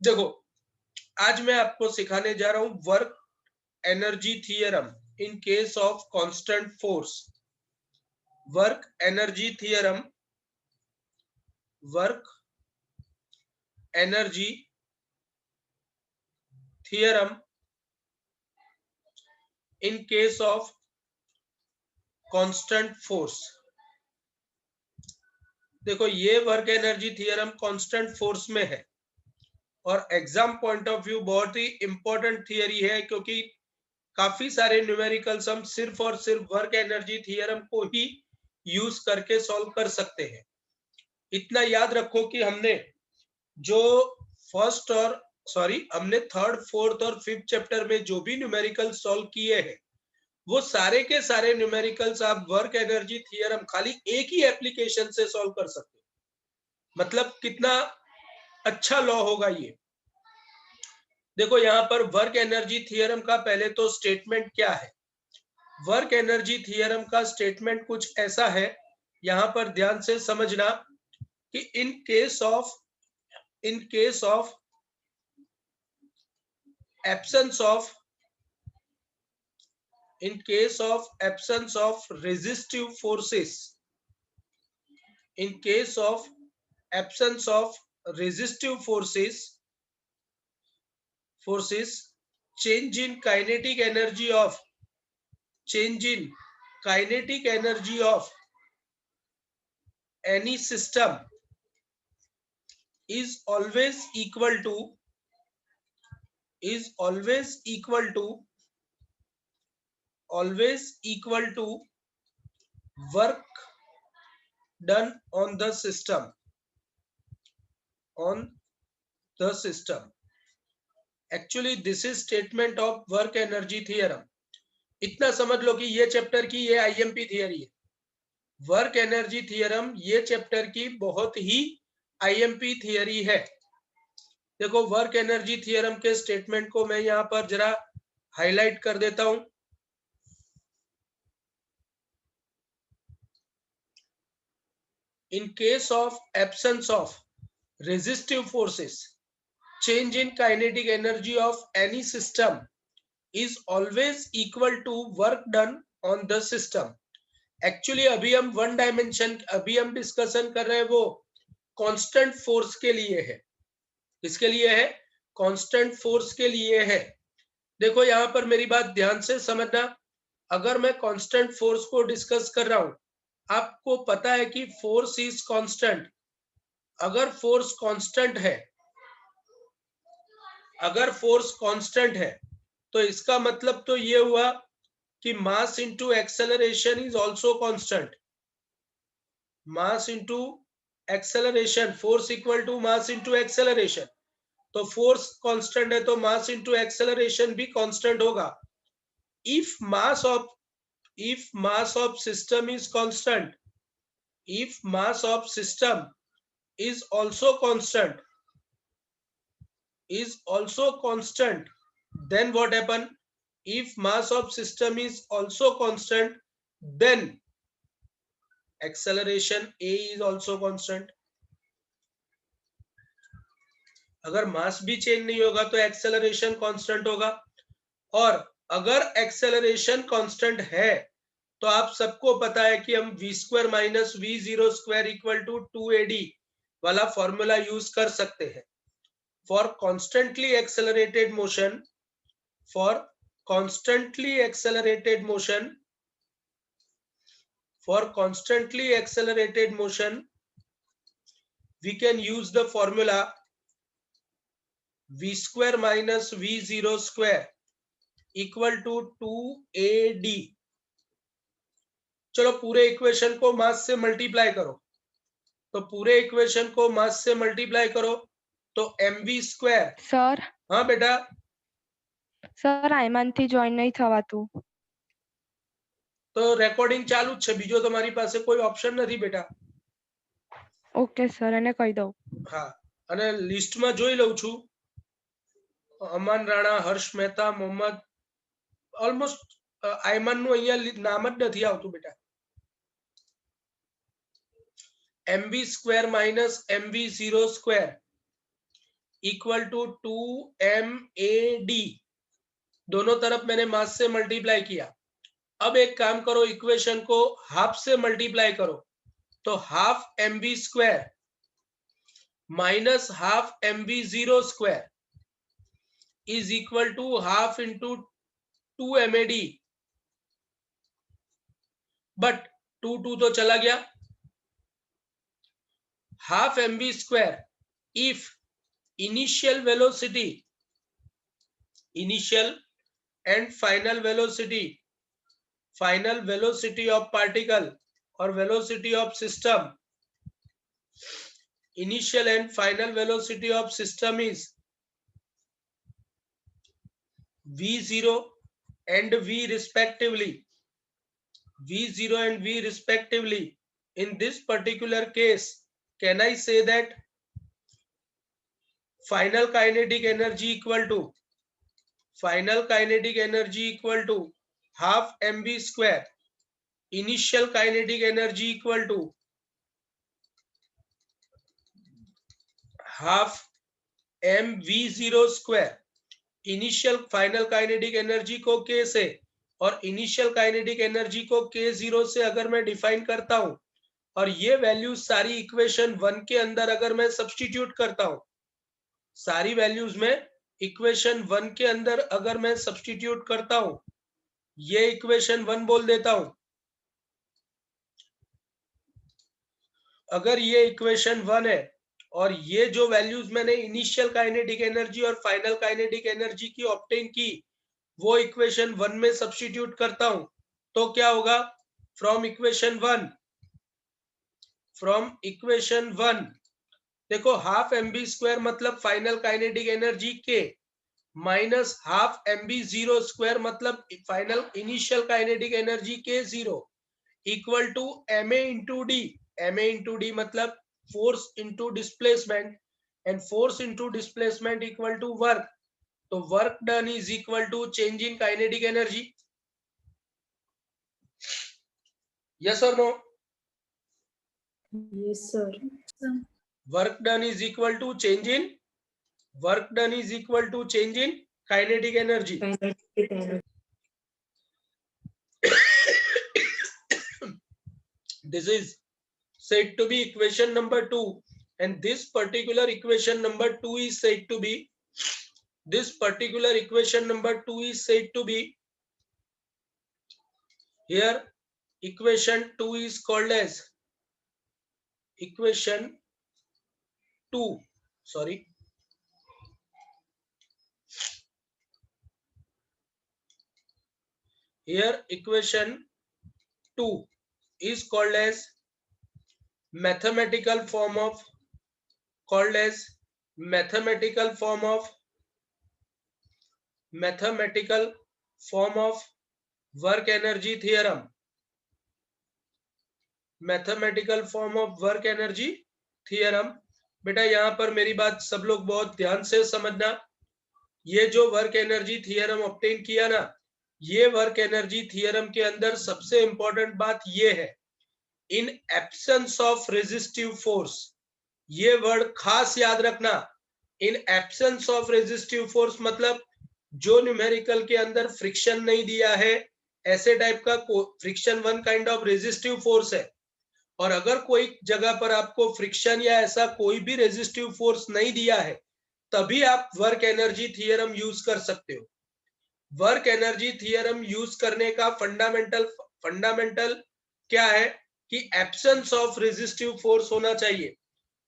देखो, आज मैं आपको सिखाने जा रहा हूं work energy theorem in case of constant force. Work energy theorem, work energy theorem in case of constant force. देखो, ये work energy theorem constant force में है और एग्जाम पॉइंट ऑफ व्यू बहुत ही इंपॉर्टेंट थियरी है, क्योंकि काफी सारे न्यूमेरिकल्स हम सिर्फ और सिर्फ वर्क एनर्जी थियरम को ही यूज करके सॉल्व कर सकते हैं। इतना याद रखो कि हमने जो हमने थर्ड, फोर्थ और फिफ्थ चैप्टर में जो भी न्यूमेरिकल सॉल्व किए हैं, वो सारे के सारे न्यूमेरिकल्स आप वर्क एनर्जी थियरम खाली एक ही एप्लीकेशन से सॉल्व कर सकते हो। मतलब कितना अच्छा लॉ होगा ये। देखो, यहाँ पर वर्क एनर्जी थियरम का पहले तो स्टेटमेंट क्या है। वर्क एनर्जी थियरम का स्टेटमेंट कुछ ऐसा है, यहां पर ध्यान से समझना कि इन case of absence of resistive forces, in case of absence of resistive forces, change in kinetic energy of any system is always equal to work done on the system. Actually, this is statement of work energy theorem. इतना समझ लो कि ये chapter की ये IMP theory है। Work energy theorem ये chapter की बहुत ही आईएमपी थियरी है। देखो, वर्क एनर्जी थियरम के स्टेटमेंट को मैं यहां पर जरा हाईलाइट कर देता हूं। In case of absence of resistive forces, change in kinetic energy of any system is always equal to work done on the system. Actually अभी हम डिस्कशन कर रहे हैं वो कांस्टेंट फोर्स के लिए है। किसके लिए है? कांस्टेंट फोर्स के लिए है। देखो, यहां पर मेरी बात ध्यान से समझना। अगर मैं कांस्टेंट फोर्स को डिस्कस कर रहा हूं, आपको पता है कि फोर्स इज कांस्टेंट। अगर फोर्स कांस्टेंट है तो इसका मतलब तो ये हुआ कि mass into acceleration is also constant. Mass into acceleration, force equal to mass into acceleration. तो फोर्स कांस्टेंट है तो मास इंटू एक्सेलरेशन भी कांस्टेंट होगा। If mass of system is constant, if mass of system is also constant, then what happen? If mass of system is also constant, then acceleration a is also constant. अगर मास भी change नहीं होगा तो acceleration constant होगा। और अगर acceleration constant है तो आप सबको पता है कि हम v square minus v zero square equal to 2ad वाला फॉर्मूला यूज कर सकते हैं। For constantly accelerated motion, we can use the formula v square minus v zero square equal to 2ad। चलो, पूरे इक्वेशन को मास से मल्टीप्लाई करो। तो पूरे इक्वेशन को मास से मल्टीप्लाई करो तो mv स्क्वायर। सर, हाँ बेटा। सर आईमान थी जॉइन नहीं थवातुं। तो रेकॉर्डिंग चालू જ છે, બીજો તમારી પાસે કોઈ ઓપ્શન નથી બેટા। ઓકે સર, એને કહી દઉં। હા, અને લિસ્ટમાં જોઈ લઉં છું। અમન રાણા, હર્ષ મહેતા, મોહમ્મદ, ઓલમોસ્ટ આયમન નું અહીંયા નામ જ નથી આવતું બેટા। mv square minus mv0 square equal to 2MAD, दोनों तरफ मैंने मास से मल्टीप्लाई किया। अब एक काम करो, इक्वेशन को हाफ से मल्टीप्लाई करो, तो half mv square minus half mv0 square is equal to half into 2MAD, but 2 तो चला गया। Half mv square if initial and final velocity of particle or velocity of system, initial and final velocity of system is v0 and v respectively, in this particular case, can I say that final kinetic energy equal to half mv square, initial kinetic energy equal to half mv0 square. Initial final kinetic energy को k से और initial kinetic energy को k0 से अगर मैं define करता हूं, और ये वैल्यूज सारी इक्वेशन 1 के अंदर अगर मैं सब्स्टिट्यूट करता हूं, सारी वैल्यूज में इक्वेशन 1 के अंदर अगर मैं सब्स्टिट्यूट करता हूं, ये इक्वेशन 1 बोल देता हूं। अगर ये इक्वेशन 1 है और ये जो वैल्यूज मैंने इनिशियल काइनेटिक एनर्जी और फाइनल काइनेटिक एनर्जी की ऑब्टेन की, वो इक्वेशन 1 में सब्स्टिट्यूट करता हूं, तो क्या होगा? फ्रॉम इक्वेशन 1 देखो, हाफ mv स्क्वायर मतलब final kinetic energy K, minus half mv0 square मतलब final initial kinetic energy K 0, equal to ma into d मतलब force into displacement, and force into displacement equal to work, तो work done is equal to change in kinetic energy. Yes और no? Yes, sir. Work done is equal to change in kinetic energy. Kinetic energy. This is said to be equation number 2, and this particular equation number 2 is said to be here, equation 2 is called as equation 2, sorry, here equation 2 is called as mathematical form of work energy theorem, बेटा यहां पर मेरी बात सब लोग बहुत ध्यान से समझना। ये जो वर्क एनर्जी थियरम ऑब्टेन किया ना, ये वर्क एनर्जी थियरम के अंदर सबसे इंपॉर्टेंट बात ये है, in absence of resistive force, ये वर्ड खास याद रखना, in absence of resistive force मतलब जो न्यूमेरिकल के अंदर फ्रिक्शन नहीं दिया है, ऐसे टाइप का friction one kind of resistive force है, और अगर कोई जगह पर आपको फ्रिक्शन या ऐसा कोई भी रेजिस्टिव फोर्स नहीं दिया है, तभी आप वर्क एनर्जी थियरम यूज कर सकते हो। वर्क एनर्जी थियरम यूज करने का फंडामेंटल क्या है कि एब्सेंस ऑफ रेजिस्टिव फोर्स होना चाहिए।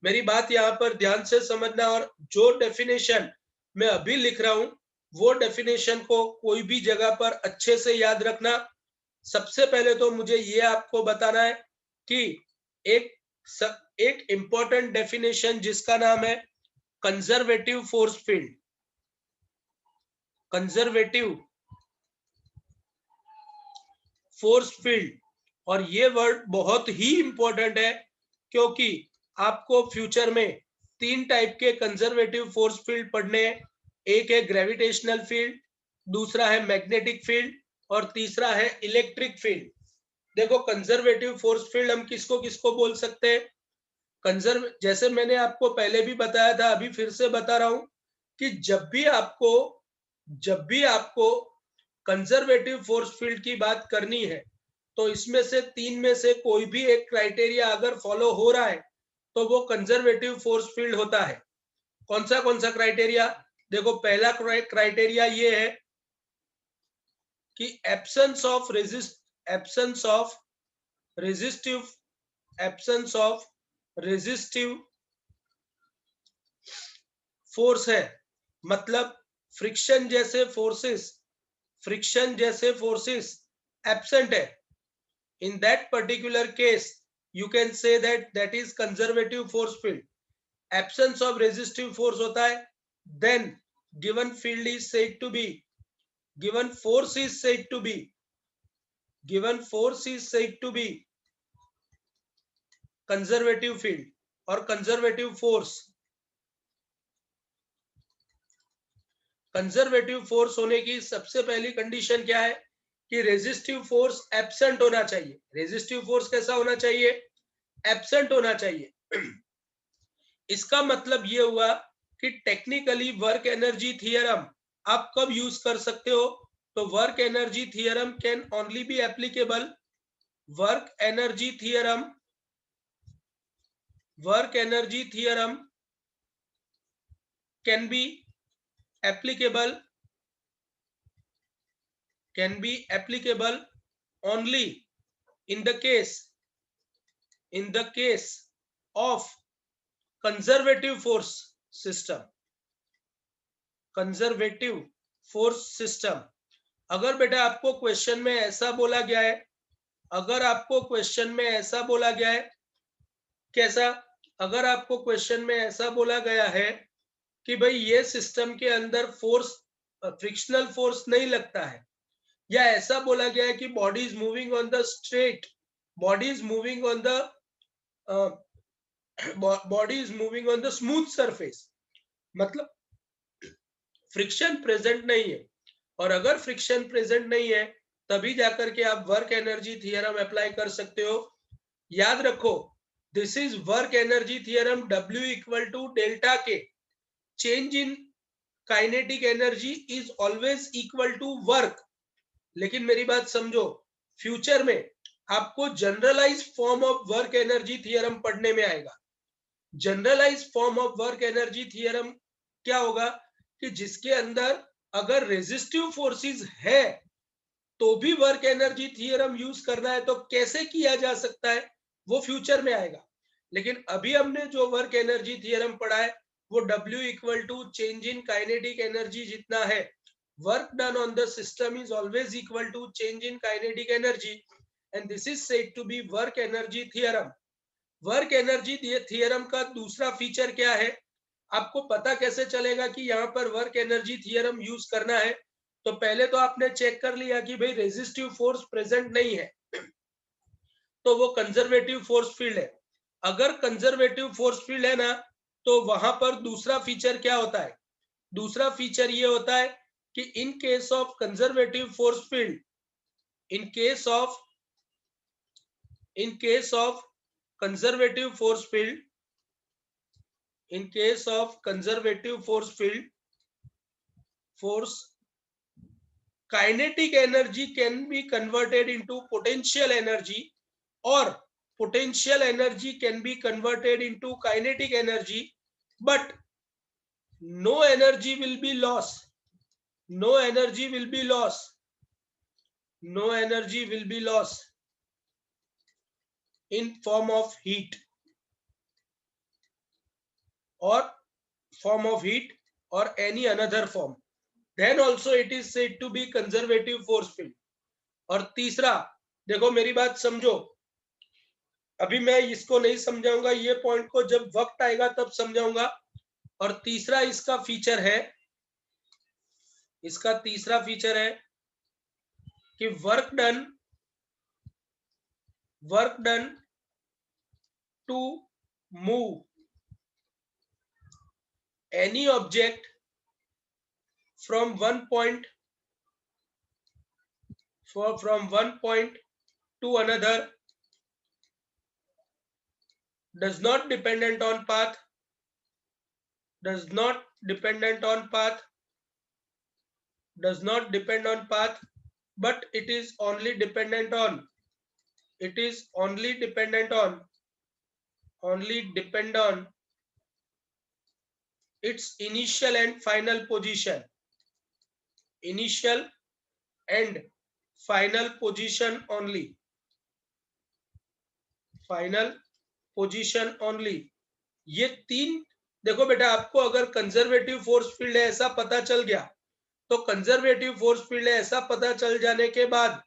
मेरी बात यहाँ पर ध्यान से समझना, और जो डेफिनेशन मैं अभी लिख रहा हूं, वो डेफिनेशन को कोई भी जगह पर अच्छे से याद रखना। सबसे पहले तो मुझे ये आपको बताना है कि एक इंपॉर्टेंट डेफिनेशन जिसका नाम है कंजर्वेटिव फोर्स फील्ड, और ये वर्ड बहुत ही इंपॉर्टेंट है, क्योंकि आपको फ्यूचर में 3 टाइप के कंजर्वेटिव फोर्स फील्ड पढ़ने हैं। एक है ग्रेविटेशनल फील्ड, दूसरा है मैग्नेटिक फील्ड, और तीसरा है इलेक्ट्रिक फील्ड। देखो, कंजर्वेटिव फोर्स फील्ड हम किसको किसको बोल सकते हैं? कंजर्व, जैसे मैंने आपको पहले भी बताया था, अभी फिर से बता रहा हूं कि जब भी आपको कंजर्वेटिव फोर्स फील्ड की बात करनी है तो इसमें से तीन में से कोई भी एक क्राइटेरिया अगर फॉलो हो रहा है तो वो कंजर्वेटिव फोर्स फील्ड होता है। कौन सा क्राइटेरिया? देखो, पहला क्राइटेरिया ये है कि एब्सेंस ऑफ रेजिस्टिव फोर्स है, मतलब फ्रिक्शन जैसे फोर्सेस एब्सेंट है। In that particular case, you can say that is conservative force field. Absence of resistive force होता है, then given force is said to be conservative field और conservative force होने की सबसे पहली कंडीशन क्या है कि रेजिस्टिव फोर्स एब्सेंट होना चाहिए। रेजिस्टिव फोर्स कैसा होना चाहिए? एब्सेंट होना चाहिए। इसका मतलब ये हुआ कि टेक्निकली वर्क एनर्जी थियरम आप कब यूज कर सकते हो? तो work energy theorem can only be applicable can be applicable only in the case of conservative force system. अगर बेटा आपको क्वेश्चन में ऐसा बोला गया है, कैसा? अगर आपको क्वेश्चन में ऐसा बोला गया है कि भाई ये सिस्टम के अंदर फ्रिक्शनल फोर्स नहीं लगता है, या ऐसा बोला गया है कि body is moving on the smooth surface, मतलब फ्रिक्शन प्रेजेंट नहीं है। और अगर फ्रिक्शन प्रेजेंट नहीं है तभी जाकर के आप वर्क एनर्जी थियरम अप्लाई कर सकते हो। याद रखो, this is work energy theorem, W equal to delta K. Change in kinetic energy is always equal to work. लेकिन मेरी बात समझो, फ्यूचर में आपको generalize form of work energy theorem पढ़ने में आएगा। Generalize form of work energy theorem क्या होगा कि जिसके अंदर अगर रेजिस्टिव फोर्सेस है तो भी वर्क एनर्जी थियरम यूज करना है तो कैसे किया जा सकता है, वो फ्यूचर में आएगा। लेकिन अभी हमने जो वर्क एनर्जी थियरम पढ़ा है वो W equal to change in kinetic energy जितना है, work done on the system is always equal to change in kinetic energy, and this is said to be work energy theorem. Work energy theorem का दूसरा feature क्या है? आपको पता कैसे चलेगा कि यहाँ पर वर्क एनर्जी थियरम यूज करना है? तो पहले तो आपने चेक कर लिया कि भाई रेजिस्टिव फोर्स प्रेजेंट नहीं है तो वो कंजर्वेटिव फोर्स फील्ड है। अगर कंजर्वेटिव फोर्स फील्ड है ना, तो वहां पर दूसरा फीचर क्या होता है? दूसरा फीचर ये होता है कि इन case of conservative force field, in case of conservative force field, kinetic energy can be converted into potential energy, or potential energy can be converted into kinetic energy, but no energy will be lost in form of heat or any another form. Then also it is said to be conservative force field. और तीसरा, देखो मेरी बात समझो, अभी मैं इसको नहीं समझाऊंगा, ये पॉइंट को जब वक्त आएगा तब समझाऊंगा। और तीसरा इसका तीसरा फीचर है कि work done to move any object from one point to another does not dependent on path, does not dependent on path, does not depend on path, but it is only dependent on, it is only dependent on, only depend on its initial and final position, initial and final position only, final position only। ये तीन, देखो बेटा, आपको अगर conservative force field है ऐसा पता चल गया, तो कंजर्वेटिव फोर्स फील्ड है ऐसा पता चल जाने के बाद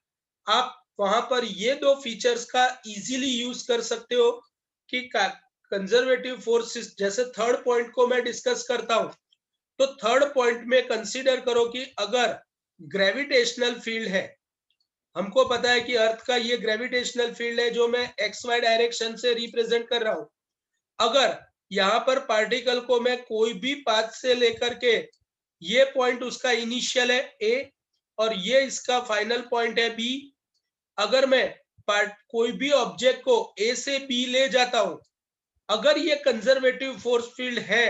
आप वहां पर ये दो फीचर्स का इजीली यूज कर सकते हो कि कंजर्वेटिव फोर्स, जैसे थर्ड पॉइंट को मैं डिस्कस करता हूं, तो थर्ड पॉइंट में कंसीडर करो कि अगर ग्रेविटेशनल फील्ड है, हमको पता है कि अर्थ का ये ग्रेविटेशनल फील्ड है जो मैं एक्स वाई डायरेक्शन से रिप्रेजेंट कर रहा हूं। अगर यहाँ पर पार्टिकल को मैं कोई भी पाथ से लेकर के, ये पॉइंट उसका इनिशियल है ए और ये इसका फाइनल पॉइंट है बी, अगर मैं कोई भी ऑब्जेक्ट को ए से बी ले जाता हूं, अगर ये कंजर्वेटिव फोर्स फील्ड है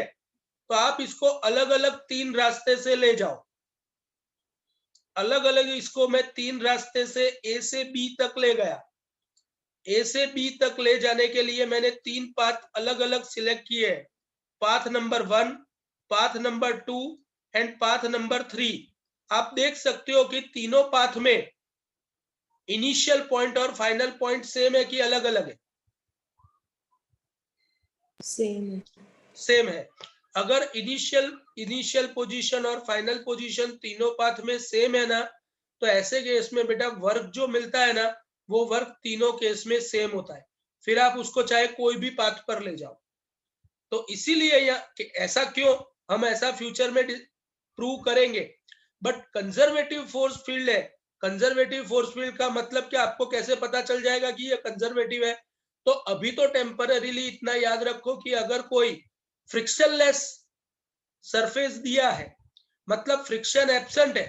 तो आप इसको अलग अलग तीन रास्ते से ले जाओ, अलग अलग इसको मैं तीन रास्ते से ए से बी तक ले गया। ए से बी तक ले जाने के लिए मैंने तीन पाथ अलग अलग सिलेक्ट किए हैं, path number 1, path number 2 and path number 3। आप देख सकते हो कि तीनों पाथ में इनिशियल पॉइंट और फाइनल पॉइंट सेम है कि अलग अलग है? सेम है। सेम है। अगर इनिशियल पोजीशन और फाइनल पोजीशन तीनों पाथ में सेम है ना, तो ऐसे केस में बेटा वर्क जो मिलता है ना, वो वर्क तीनों केस में सेम होता है, फिर आप उसको चाहे कोई भी पाथ पर ले जाओ। तो इसीलिए ऐसा क्यों, हम ऐसा फ्यूचर में प्रूव करेंगे। बट कंजर्वेटिव फोर्स फील्ड है, कंजर्वेटिव फोर्स फील्ड का मतलब क्या, आपको कैसे पता चल जाएगा कि ये कंजर्वेटिव है? तो अभी तो टेम्पररीली इतना याद रखो कि अगर कोई फ्रिक्शनलेस सरफेस दिया है, मतलब फ्रिक्शन एब्सेंट है,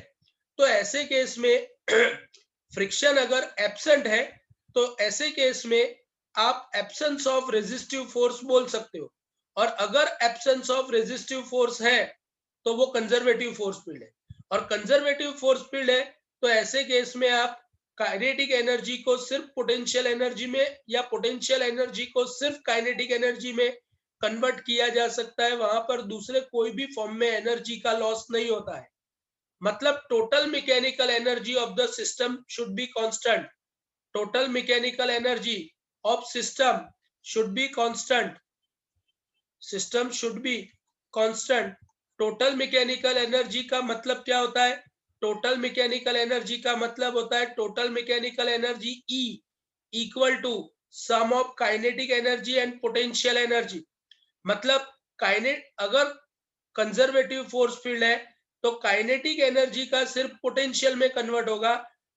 तो ऐसे केस में फ्रिक्शन अगर एब्सेंट है तो ऐसे केस में आप एब्सेंस ऑफ रेजिस्टिव फोर्स बोल सकते हो, और अगर एब्सेंस ऑफ रेजिस्टिव फोर्स है तो वो कंजर्वेटिव फोर्स फील्ड है। और कंजर्वेटिव फोर्स फील्ड है तो ऐसे केस में आप काइनेटिक एनर्जी को सिर्फ पोटेंशियल एनर्जी में, या पोटेंशियल एनर्जी को सिर्फ काइनेटिक एनर्जी में कन्वर्ट किया जा सकता है, वहां पर दूसरे कोई भी फॉर्म में एनर्जी का लॉस नहीं होता है। मतलब total mechanical energy of the system should be constant, total mechanical energy of system should be constant, system should be constant. Total mechanical energy का मतलब क्या होता है? टोटल मैकेनिकल एनर्जी का मतलब होता है total mechanical energy E equal to sum of kinetic energy and potential energy. मतलब अगर कंजर्वेटिव फोर्स फील्ड है तो काइनेटिक एनर्जी का सिर्फ पोटेंशियल में कन्वर्ट होगा,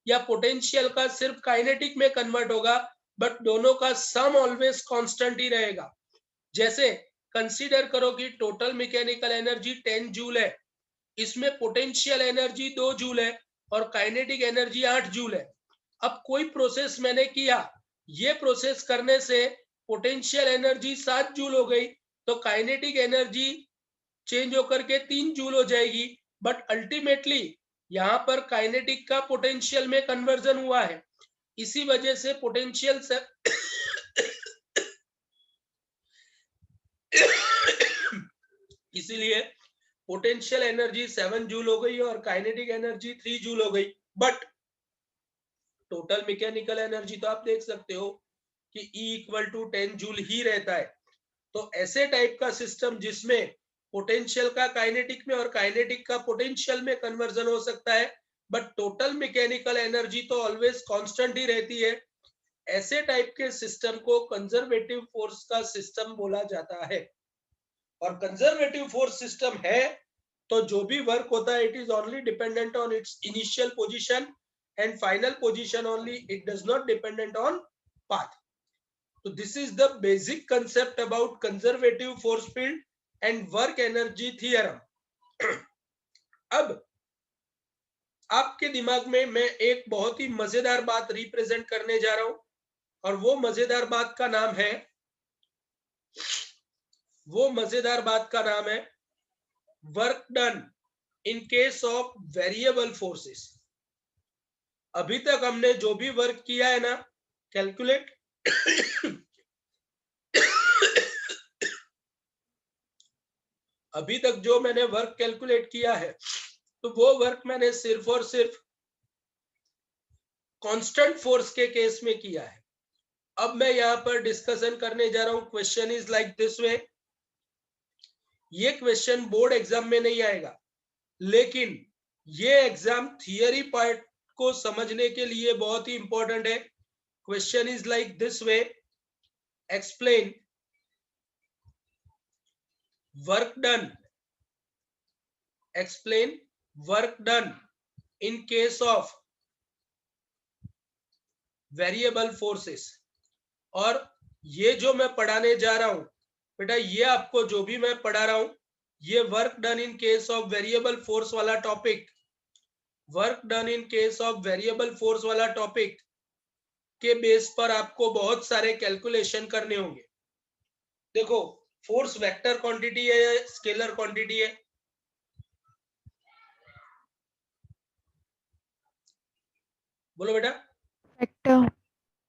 या पोटेंशियल का सिर्फ काइनेटिक में कन्वर्ट होगा, बट दोनों का सम ऑलवेज कांस्टेंट ही रहेगा। जैसे कंसीडर करो कि टोटल मैकेनिकल एनर्जी 10 जूल है, इसमें पोटेंशियल एनर्जी 2 जूल है और काइनेटिक एनर्जी 8 जूल है। अब कोई प्रोसेस मैंने किया, ये प्रोसेस करने से पोटेंशियल एनर्जी 7 जूल हो गई, तो काइनेटिक एनर्जी चेंज होकर के 3 जूल हो जाएगी, बट अल्टीमेटली यहाँ पर काइनेटिक का पोटेंशियल में कन्वर्जन हुआ है। इसी वजह से पोटेंशियल से इसीलिए पोटेंशियल एनर्जी 7 जूल हो गई और काइनेटिक एनर्जी 3 जूल हो गई। बट टोटल मैकेनिकल एनर्जी तो आप देख सकते हो कि E इक्वल टू 10 जूल ही रहता है। तो ऐसे टाइप का सिस्टम जिसमें पोटेंशियल का काइनेटिक में और काइनेटिक का पोटेंशियल में कन्वर्जन हो सकता है, बट टोटल मैकेनिकल एनर्जी तो ऑलवेज कांस्टेंट ही रहती है, ऐसे टाइप के सिस्टम को कंजर्वेटिव फोर्स का सिस्टम बोला जाता है। और कंजर्वेटिव फोर्स सिस्टम है तो जो भी वर्क होता है, it is only dependent on its initial position and final position only, it does not dependent on path. तो this is the basic concept about conservative force field and work energy theorem. अब आपके दिमाग में मैं एक बहुत ही मजेदार बात रिप्रेजेंट करने जा रहा हूं, और वो मजेदार बात का नाम है वो मजेदार बात का नाम है work done in case of variable forces. अभी तक हमने जो भी वर्क किया है ना कैलकुलेट अभी तक जो मैंने वर्क कैलकुलेट किया है तो वो वर्क मैंने सिर्फ और सिर्फ कांस्टेंट फोर्स के केस में किया है। अब मैं यहां पर डिस्कशन करने जा रहा हूं। Question is like this way. ये क्वेश्चन बोर्ड एग्जाम में नहीं आएगा, लेकिन ये एग्जाम थियरी पार्ट को समझने के लिए बहुत ही इंपॉर्टेंट है। Question is like this way, explain work done, explain work done in case of variable forces. और ये जो मैं पढ़ाने जा रहा हूं बेटा, ये आपको जो भी मैं पढ़ा रहा हूं, ये work done in case of variable force वाला topic, work done in case of variable force वाला टॉपिक के बेस पर आपको बहुत सारे कैलकुलेशन करने होंगे। देखो, फोर्स वेक्टर क्वांटिटी है या स्केलर क्वांटिटी है? बोलो बेटा। वेक्टर।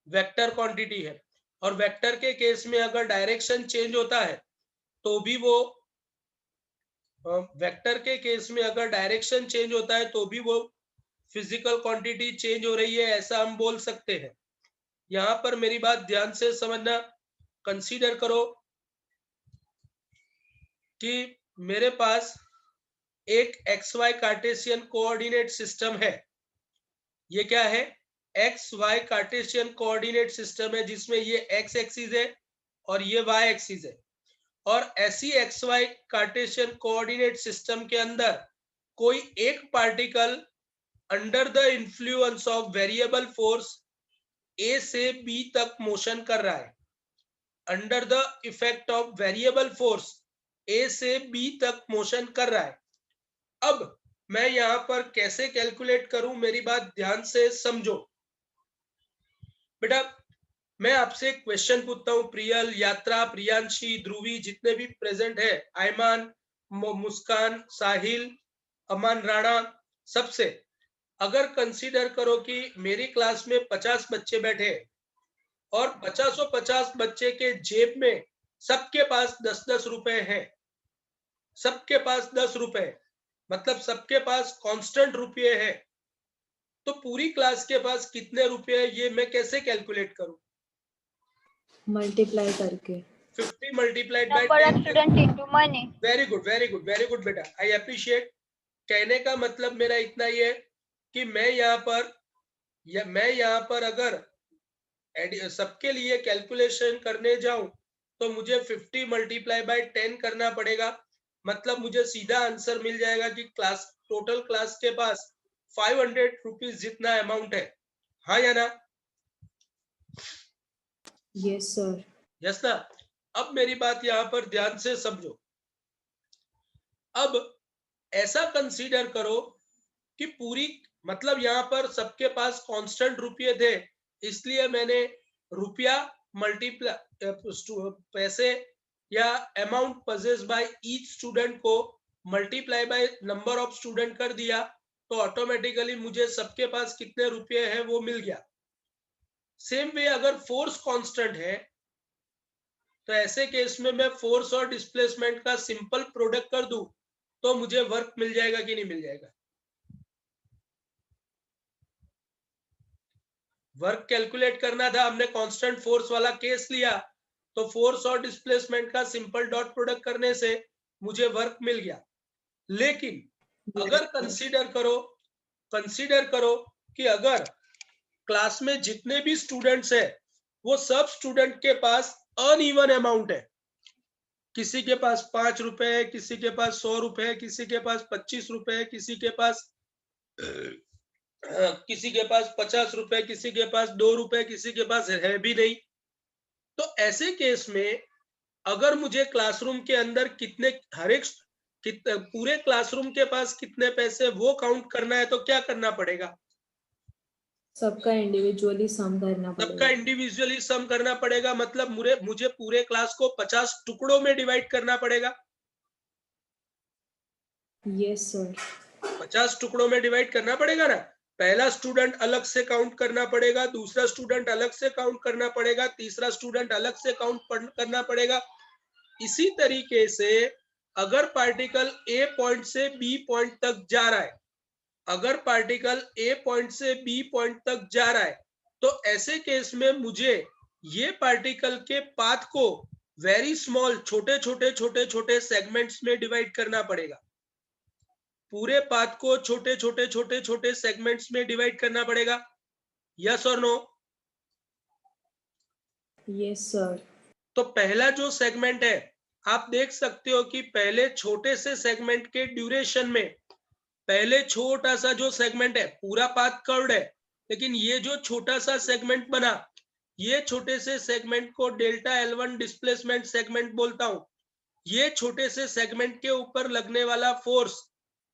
वेक्टर क्वांटिटी है। और वेक्टर के केस में अगर डायरेक्शन चेंज होता है तो भी वो वेक्टर के केस में अगर डायरेक्शन चेंज होता है तो भी वो फिजिकल क्वांटिटी चेंज हो रही है, ऐसा हम बोल सकते हैं। यहां पर मेरी बात ध्यान से समझना। कंसीडर करो कि मेरे पास एक x Y Cartesian coordinate system है। ये क्या है? X Y Cartesian coordinate system है, जिसमें ये एक्स एक्सिस है और ये वाई एक्सिस है। और ऐसी X Y Cartesian coordinate system के अंदर कोई एक particle under the influence of variable force A से बी तक मोशन कर रहा है। Under the effect of variable force A से बी तक मोशन कर रहा है। अब मैं यहां पर कैसे कैलकुलेट करूं, मेरी बात ध्यान से समझो बेटा। मैं आपसे एक क्वेश्चन पूछता हूं। प्रियल, यात्रा, प्रियांशी, ध्रुवी, जितने भी प्रेजेंट है, आयमान, मुस्कान, साहिल, अमान राणा, सबसे अगर कंसीडर करो कि मेरी क्लास में 50 बच्चे बैठे और 50 बच्चे के जेब में सबके पास 10-10 रुपए हैं, सबके पास 10 रुपए, मतलब सबके पास कांस्टेंट रुपये है, तो पूरी क्लास के पास कितने रुपए है ये मैं कैसे कैलकुलेट करूं? मल्टीप्लाई करके 50 multiplied by Number of 10। students into money. Very good, very good, very good बेटा, आई अप्रिशिएट। कहने का मतलब मेरा इतना ही है कि मैं यहाँ पर अगर सबके लिए कैलकुलेशन करने जाऊं तो मुझे 50 मल्टीप्लाई बाय 10 करना पड़ेगा। मतलब मुझे सीधा आंसर मिल जाएगा कि टोटल क्लास के पास 500 रुपीज जितना अमाउंट है। हाँ या ना? Yes sir. यस ना? अब मेरी बात यहाँ पर ध्यान से समझो। अब ऐसा कंसीडर करो कि पूरी, मतलब यहाँ पर सबके पास कांस्टेंट रुपये थे, इसलिए मैंने रुपया मल्टीप्लाई पैसे या amount possess by each student को multiply by number of student कर दिया, तो ऑटोमेटिकली मुझे सबके पास कितने रुपये हैं वो मिल गया। सेम वे अगर फोर्स कांस्टेंट है तो ऐसे केस में मैं फोर्स और डिस्प्लेसमेंट का सिंपल प्रोडक्ट कर दूं तो मुझे वर्क मिल जाएगा कि नहीं मिल जाएगा? वर्क कैलकुलेट करना था, हमने कांस्टेंट फोर्स वाला केस लिया, तो फोर्स और डिस्प्लेसमेंट का सिंपल डॉट प्रोडक्ट करने से मुझे वर्क मिल गया। लेकिन अगर कंसीडर करो कि अगर क्लास में जितने भी स्टूडेंट्स हैं वो सब स्टूडेंट के पास अनइवन अमाउंट है, किसी के पास 5 रुपए है, किसी के पास 100 रुपए है, किसी के पास 25 रुपए है, किसी के पास 50 रुपए, किसी के पास 2 रुपए, किसी के पास है भी नहीं। तो ऐसे केस में अगर मुझे क्लासरूम के अंदर पूरे क्लासरूम के पास कितने पैसे वो काउंट करना है तो क्या करना पड़ेगा? सबका इंडिविजुअली सम करना सबका पड़ेगा। इंडिविजुअली सम करना पड़ेगा, मतलब मुझे पूरे क्लास को 50 टुकड़ों में डिवाइड करना पड़ेगा। Yes sir. 50 टुकड़ों में डिवाइड करना पड़ेगा ना। पहला स्टूडेंट अलग से काउंट करना पड़ेगा, दूसरा स्टूडेंट अलग से काउंट करना पड़ेगा, तीसरा स्टूडेंट अलग से काउंट करना पड़ेगा। इसी तरीके से अगर पार्टिकल ए पॉइंट से बी पॉइंट तक जा रहा है, अगर पार्टिकल ए पॉइंट से बी पॉइंट तक जा रहा है, तो ऐसे केस में मुझे ये पार्टिकल के पाथ को वेरी स्मॉल, छोटे छोटे छोटे छोटे सेगमेंट्स में डिवाइड करना पड़ेगा। पूरे पाथ को छोटे छोटे छोटे छोटे सेगमेंट्स में डिवाइड करना पड़ेगा। यस और नो? Yes sir. तो पहला जो सेगमेंट है, आप देख सकते हो कि पहले छोटे से सेगमेंट के ड्यूरेशन में, पहले छोटा सा जो सेगमेंट है, पूरा पाथ कर्व्ड है, लेकिन ये जो छोटा सा सेगमेंट बना, ये छोटे से सेगमेंट को डेल्टा L1 डिस्प्लेसमेंट सेगमेंट बोलता हूं। ये छोटे से सेगमेंट के ऊपर लगने वाला फोर्स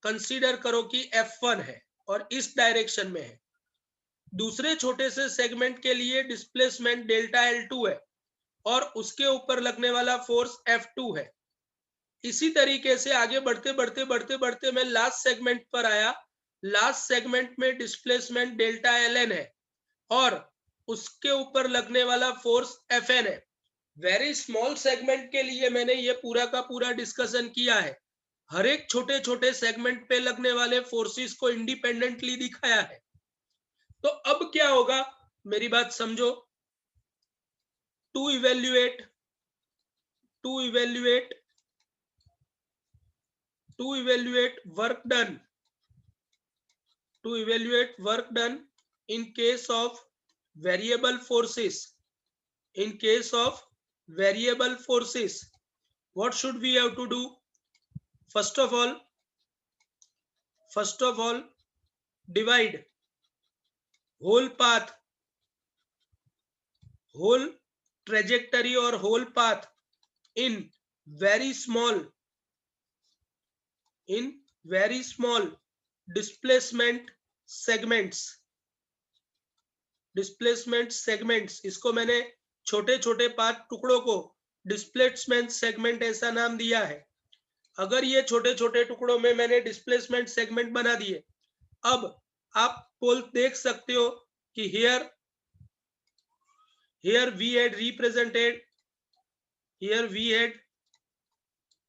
कंसीडर करो कि F1 है और इस डायरेक्शन में है। दूसरे छोटे से सेगमेंट के लिए डिस्प्लेसमेंट डेल्टा L2 है और उसके ऊपर लगने वाला फोर्स F2 है। इसी तरीके से आगे बढ़ते बढ़ते बढ़ते बढ़ते मैं लास्ट सेगमेंट पर आया। लास्ट सेगमेंट में डिस्प्लेसमेंट डेल्टा Ln है और उसके ऊपर लगने वाला फोर्स Fn है। वेरी स्मॉल सेगमेंट के लिए मैंने ये पूरा का पूरा डिस्कशन किया है। हर एक छोटे छोटे सेगमेंट पे लगने वाले फोर्सेस को इंडिपेंडेंटली दिखाया है। तो अब क्या होगा, मेरी बात समझो। To evaluate work done in case of variable forces, what should we have to do? First of all, divide whole path, whole trajectory or whole path in very small displacement segments। इसको मैंने छोटे छोटे path टुकड़ों को displacement segment ऐसा नाम दिया है। अगर ये छोटे छोटे टुकड़ों में मैंने डिस्प्लेसमेंट सेगमेंट बना दिए, अब आप पोल देख सकते हो कि here we had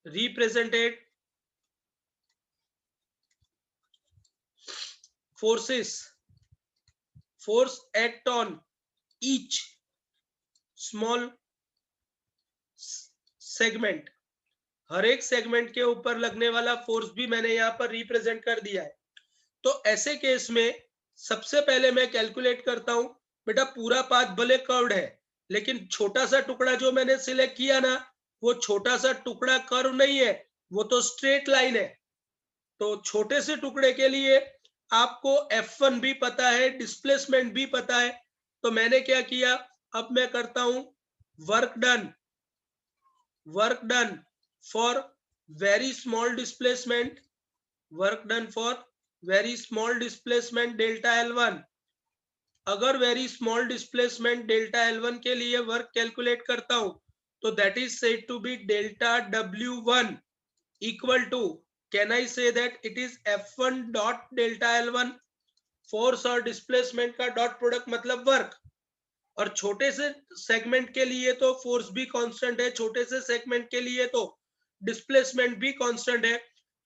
represented force act on each small segment। हर एक सेगमेंट के ऊपर लगने वाला फोर्स भी मैंने यहाँ पर रिप्रेजेंट कर दिया है। तो ऐसे केस में सबसे पहले मैं कैलकुलेट करता हूं, बेटा पूरा पाथ भले कर्व्ड है, लेकिन छोटा सा टुकड़ा जो मैंने सिलेक्ट किया ना, वो छोटा सा टुकड़ा कर्व नहीं है, वो तो स्ट्रेट लाइन है। तो छोटे से टुकड़े के लिए आपको F1 भी पता है, डिस्प्लेसमेंट भी पता है। तो मैंने क्या किया, अब मैं करता हूं work done for very small displacement delta L1। अगर very small displacement delta L1 के लिए वर्क कैलकुलेट करता हूं, तो that is said to be delta W1 equal to, can I say that it is F1 dot delta L1। Force और displacement का dot product मतलब work. और छोटे से सेगमेंट के लिए तो फोर्स भी कांस्टेंट है, छोटे से सेगमेंट के लिए तो डिस्प्लेसमेंट भी कांस्टेंट है।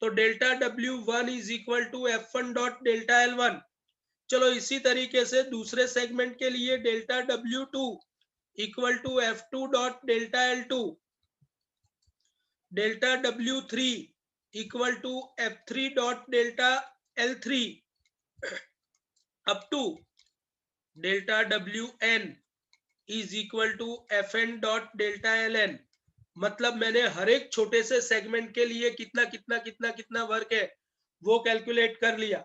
तो delta W1 is equal to F1 dot delta L1। चलो इसी तरीके से दूसरे सेगमेंट के लिए delta W2 equal to F2 dot delta L2, delta W3 equal to F3 dot delta L3 up to delta Wn is equal to Fn dot delta Ln। मतलब मैंने हर एक छोटे से सेगमेंट के लिए कितना कितना कितना कितना वर्क है वो कैलकुलेट कर लिया।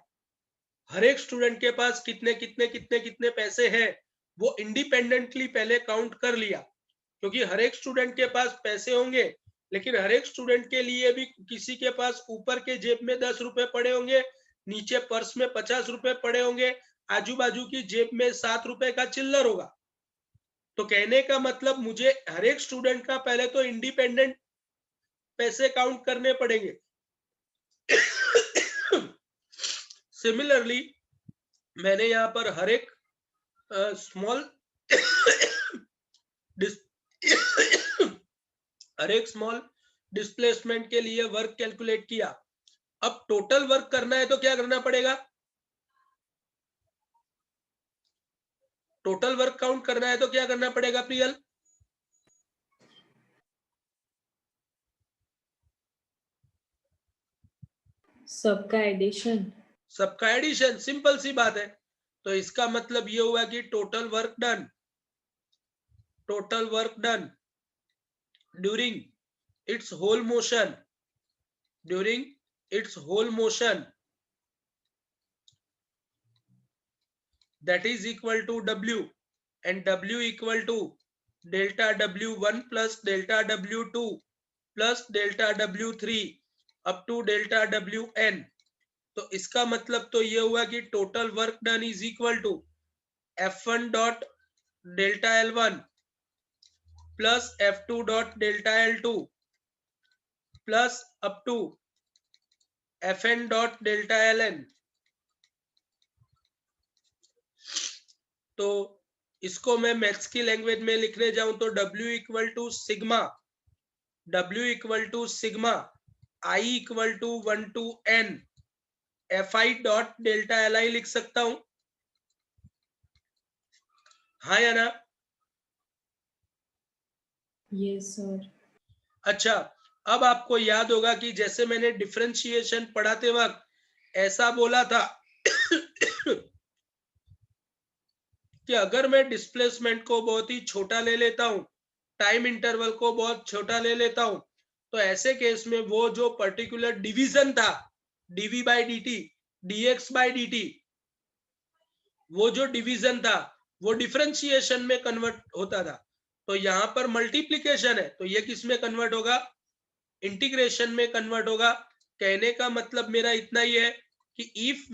हर एक स्टूडेंट के पास कितने कितने कितने कितने पैसे हैं वो इंडिपेंडेंटली पहले काउंट कर लिया, क्योंकि हर एक स्टूडेंट के पास पैसे होंगे, लेकिन हर एक स्टूडेंट के लिए भी किसी के पास ऊपर के जेब में 10 रुपए पड़े होंगे, नीचे पर्स में 50 रुपए पड़े होंगे, आजू बाजू की जेब में 7 रुपए का चिल्लर होगा। तो कहने का मतलब मुझे हर एक स्टूडेंट का पहले तो इंडिपेंडेंट पैसे काउंट करने पड़ेंगे। सिमिलरली मैंने यहाँ पर हर एक स्मॉल हर एक स्मॉल डिस्प्लेसमेंट के लिए वर्क कैलकुलेट किया। अब टोटल वर्क करना है तो क्या करना पड़ेगा? टोटल वर्क काउंट करना है तो क्या करना पड़ेगा प्रियल? सबका एडिशन। सबका एडिशन, सिंपल सी बात है। तो इसका मतलब ये हुआ कि total work done during its whole motion that is equal to W, and W equal to delta W1 plus delta W2 plus delta W3 up to delta Wn। तो इसका मतलब तो ये हुआ कि total work done is equal to F1 dot delta L1 plus F2 dot delta L2 plus up to Fn dot delta Ln। तो इसको मैं मैथ्स की लैंग्वेज में लिखने जाऊं तो W equal to sigma I equal to 1 to n Fi dot delta Li लिख सकता हूं, हाँ या ना? Yes sir. अच्छा, अब आपको याद होगा कि जैसे मैंने डिफरेंशिएशन पढ़ाते वक्त ऐसा बोला था कि अगर मैं डिस्प्लेसमेंट को बहुत ही छोटा ले लेता हूं, टाइम इंटरवल को बहुत छोटा ले लेता हूं, तो ऐसे केस में वो जो पर्टिकुलर डिवीजन था dv by dt dx by dt, वो जो डिवीजन था वो डिफरेंशिएशन में कन्वर्ट होता था। तो यहां पर मल्टीप्लीकेशन है तो ये किस में कन्वर्ट होगा? इंटीग्रेशन में कन्वर्ट होगा। कहने का मतलब मेरा इतना ही है कि if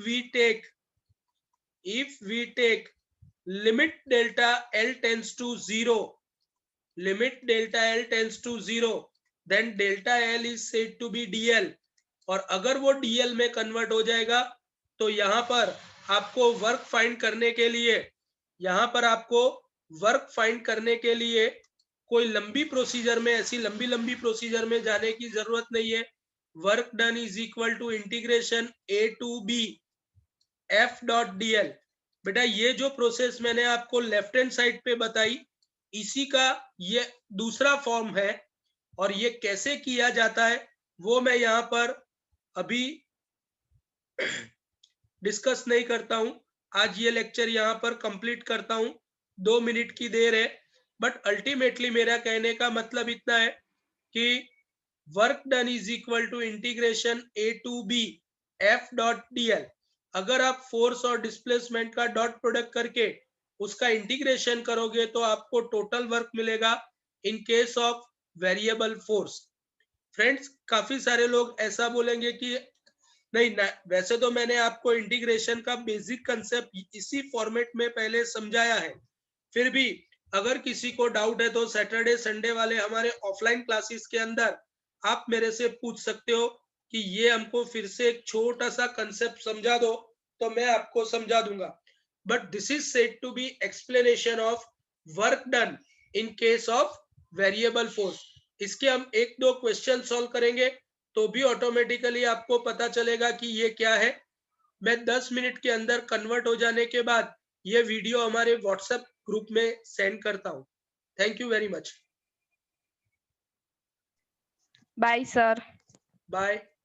we take limit delta L tends to zero then delta L is said to be DL। और अगर वो DL में कन्वर्ट हो जाएगा तो यहां पर आपको वर्क फाइंड करने के लिए कोई लंबी प्रोसीजर में, ऐसी लंबी प्रोसीजर में जाने की जरूरत नहीं है। Work done is equal to integration A to B F dot DL। बेटा ये जो प्रोसेस मैंने आपको लेफ्ट हैंड साइड पे बताई, इसी का ये दूसरा फॉर्म है। और ये कैसे किया जाता है वो मैं यहाँ पर अभी डिस्कस नहीं करता हूं। आज ये लेक्चर यहाँ पर कंप्लीट करता हूं, 2 मिनट की देर है। बट अल्टीमेटली मेरा कहने का मतलब इतना है कि work done is equal to integration A to B F dot DL। अगर आप फोर्स और डिस्प्लेसमेंट का डॉट प्रोडक्ट करके उसका इंटीग्रेशन करोगे तो आपको टोटल वर्क मिलेगा इन case of variable force. Friends, काफी सारे लोग ऐसा बोलेंगे कि नहीं ना, वैसे तो मैंने आपको इंटीग्रेशन का बेसिक कंसेप्ट इसी फॉर्मेट में पहले समझाया है। फिर भी अगर किसी को डाउट है तो सैटरडे संडे वाले हमारे ऑफलाइन क्लासेस के अंदर आप मेरे से पूछ सकते हो कि ये हमको फिर से एक छोटा सा कंसेप्ट समझा दो, तो मैं आपको समझा दूंगा। But this is said to be explanation of work done in case of variable force. इसके हम 1-2 क्वेश्चन सॉल्व करेंगे तो भी ऑटोमेटिकली आपको पता चलेगा कि ये क्या है। मैं 10 मिनट के अंदर कन्वर्ट हो जाने के बाद ये वीडियो हमारे व्हाट्सएप ग्रुप में सेंड करता हूं। Thank you very much. Bye sir. Bye.